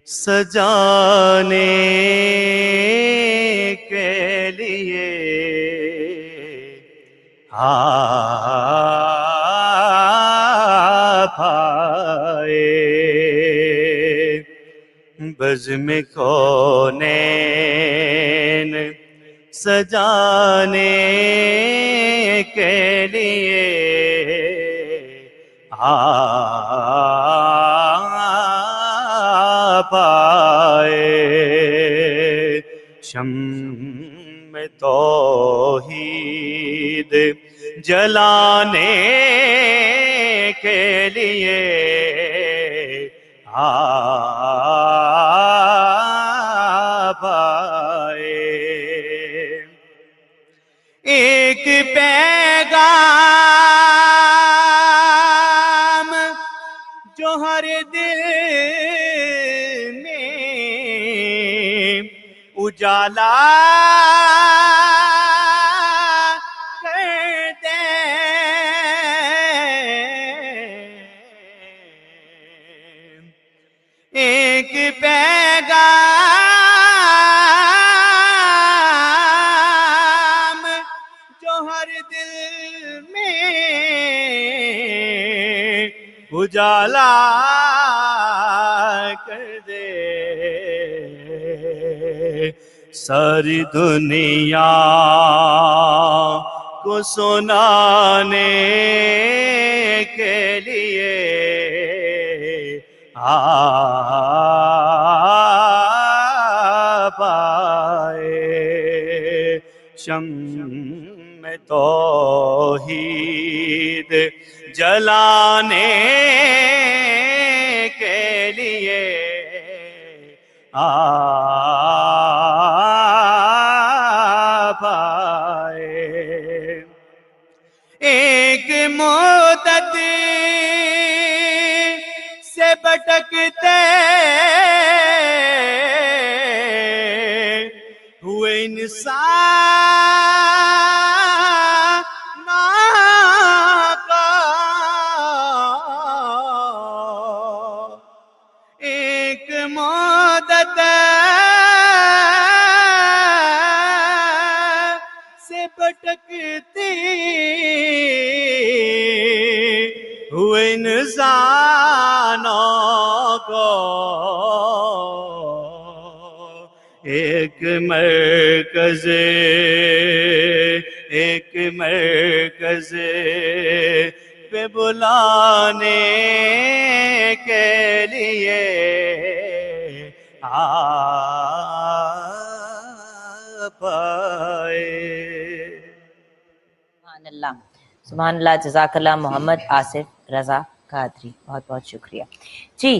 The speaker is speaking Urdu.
سجانے کے لیے آپ آئے، بزم کونین سجانے کے لیے آپ آئے، شمع توحید جلانے کے لیے آپ آئے، ایک پیغام جو ہر دل میں اجالا کر دے، ایک پیغام جو ہر دل میں اجالا کر دے، ساری دنیا کو سنانے کے لیے آپ آئے، شمع توحید جلانے کے لیے آپ آئے، ایک مدت سے بھٹکتے ہوئے انسانوں کو ایک مدت سے بھٹکتی ہوئے انسانوں کو ایک مرکز پہ بلانے کے لیے آپ آئے۔ سبحان اللہ، سبحان اللہ، جزاک اللہ محمد آصف رضا قادری، بہت بہت شکریہ جی۔